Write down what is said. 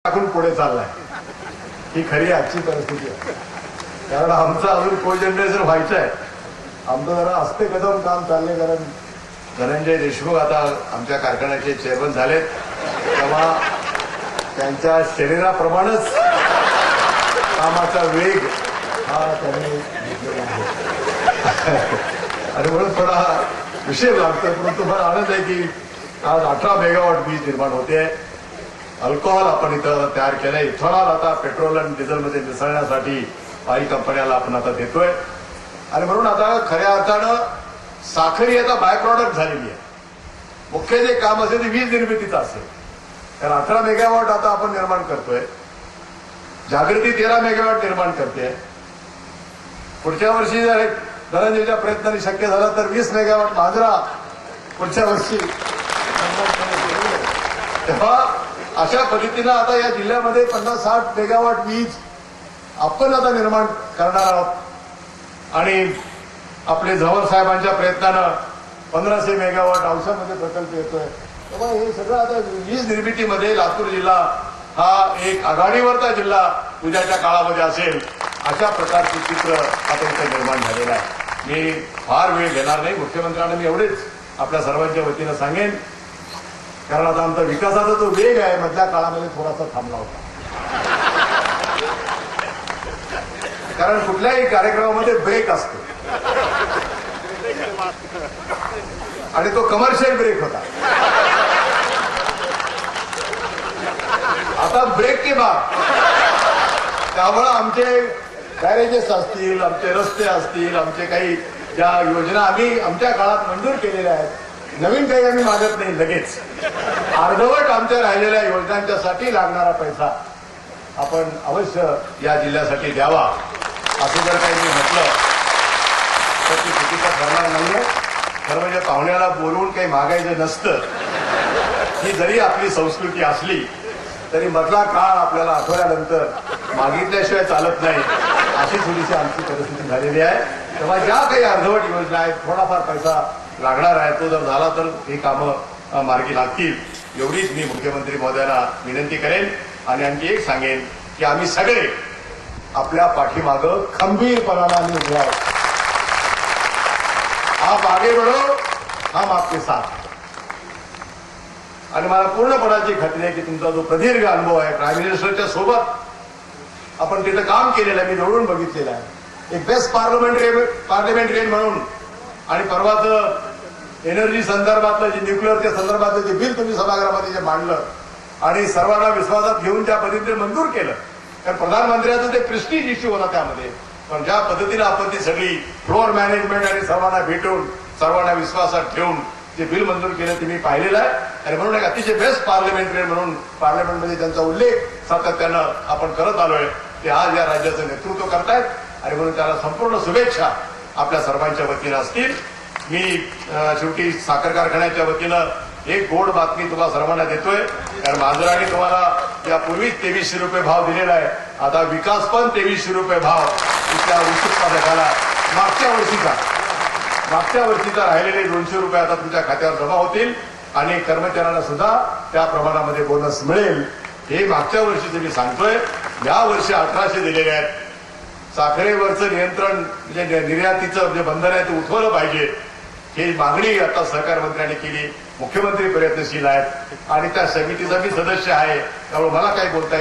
टाकून पुढे चाललाय ही खरी आजची परिस्थिती आहे. कारण आमचं अजून कोजनरेशन व्हायचं आहे. आमचं जरा हस्ते कदम काम चालले. कारण धनंजय देशमुख आता आमच्या कारखान्याचे चेअरमन झालेत, तेव्हा त्यांच्या शरीराप्रमाणेच कामाचा वेग हा त्यांनी घेतलेला आहे. आणि म्हणून थोडा विषय लागतो. परंतु मला आनंद आहे की आज 18 मेगावॉट वीज निर्माण होते. अल्कोहोल आपण इथं तयार केलंय. इथेनॉल आता पेट्रोल आणि डिझेलमध्ये मिसळण्यासाठी काही कंपन्याला आपण आता देतोय. आणि म्हणून आता खऱ्या अर्थानं साखरी आता बाय प्रॉडक्ट झालेली आहे. मुख्य जे काम असेल ते वीज निर्मितीचं असेल. कारण 18 मेगावॉट आता आपण निर्माण करतोय. जागृती 13 मेगावॉट निर्माण करते. पुढच्या वर्षी जर धनंजयच्या प्रयत्नांनी शक्य झाला तर 20 मेगावॉट मांजरा पुढच्या वर्षी. तेव्हा अशा पद्धतीनं आता या जिल्ह्यामध्ये 50-60 मेगावॉट वीज आपण आता निर्माण करणार आहोत. आणि आपले झवर साहेबांच्या प्रयत्नानं 1500 मेगावॉट औषधामध्ये प्रकल्प येतोय. तेव्हा हे सगळं आता वीज निर्मितीमध्ये लातूर जिल्हा हा एक आघाडीवरचा जिल्हा उद्याच्या काळामध्ये असेल अशा प्रकारचे चित्र आता इथे निर्माण झालेलं आहे. मी फार वेळ घेणार नाही. मुख्यमंत्र्यांना मी एवढेच आपल्या सर्वांच्या वतीनं सांगेन, कारण आता आमचा विकासाचा जो वेग आहे मधल्या काळामध्ये थोडासा थांबला होता. कारण कुठल्याही कार्यक्रमामध्ये ब्रेक असतो आणि तो कमर्शियल ब्रेक होता. आता ब्रेक के बाद त्यामुळे आमचे गॅरेजेस असतील, आमचे रस्ते असतील, आमचे काही ज्या योजना आम्ही आमच्या काळात मंजूर केलेल्या आहेत, नवीन काही आम्ही मागत नाही. लगेच अर्धवट आमच्या राहिलेल्या योजनांच्यासाठी लागणारा पैसा आपण अवश्य या जिल्ह्यासाठी द्यावा. असं जर काही मी म्हटलं तर ती चुकीचं ठरणार नाहीये. खरं म्हणजे पाहुण्याला बोलवून काही मागायचं नसतं. ही जरी आपली संस्कृती असली तरी मधला काळ आपल्याला आठवल्यानंतर मागितल्याशिवाय चालत नाही. अशी थोडीशी आमची परिस्थिती झालेली आहे. तेव्हा ज्या काही अर्धवट योजना आहेत, थोडाफार पैसा लागणार आहे, तो जर झाला तर ही कामं मार्गी लागतील. एवढीच मी मुख्यमंत्री महोदयांना विनंती करेन. आणि आणखी एक सांगेन की आम्ही सगळे आपल्या पाठीमागं खंबीरपणाने उभे आहोत. आप आगे बढ़ो, हम आपके साथ. आणि मला पूर्णपणाची खात्री आहे की तुमचा जो प्रदीर्घ अनुभव आहे, प्राईम मिनिस्टरच्या सोबत आपण तिथं काम केलेलं आहे, मी जवळून बघितलेलं आहे. एक बेस्ट पार्लमेंटरियन म्हणून. आणि परवाचं एनर्जी संदर्भातलं जे न्यूक्लिअरच्या संदर्भातलं जे बिल तुम्ही सभागृहामध्ये जे मांडलं आणि सर्वांना विश्वासात घेऊन त्या पद्धतीने मंजूर केलं. कारण प्रधानमंत्र्यांचं ते प्रेस्टीज इश्यू होता त्यामध्ये. पण ज्या पद्धतीने आपण ती सगळी फ्लोअर मॅनेजमेंट आणि सर्वांना भेटून सर्वांना विश्वासात ठेवून जे बिल मंजूर केलं ते मी पाहिलेलं आहे. आणि म्हणून एक अतिशय बेस्ट पार्लमेंटरियन म्हणून पार्लमेंटमध्ये त्यांचा उल्लेख सातत्यानं आपण करत आलोय. ते आज या राज्याचं नेतृत्व करतायत आणि म्हणून त्याला संपूर्ण शुभेच्छा आपल्या सर्वांच्या वतीनं असतील. मी शेवटी साखर कारखान्याच्या वतीनं एक गोड बातमी तुम्हाला सर्वांना देतोय. कारण मांजराने तुम्हाला यापूर्वीच 2300 रुपये भाव दिलेला आहे. आता विकास पण 2300 रुपये भाव इथल्या ऊस उत्पादकाला मागच्या वर्षीचा राहिलेले 200 रुपये आता तुमच्या खात्यावर जमा होतील. आणि कर्मचाऱ्यांना सुद्धा त्या प्रमाणामध्ये बोनस मिळेल. हे मागच्या वर्षीचं मी सांगतोय. या वर्षी 1800 दिलेले आहेत. साखरेवरचं नियंत्रण म्हणजे निर्यातीचं जे बंधन आहे ते उठवलं पाहिजे. ही मागणी आता सहकार मंत्र्यांनी केली. मुख्यमंत्री प्रयत्नशील आहेत आणि त्या समितीचा मी सदस्य आहे. त्यामुळे मला काही बोलता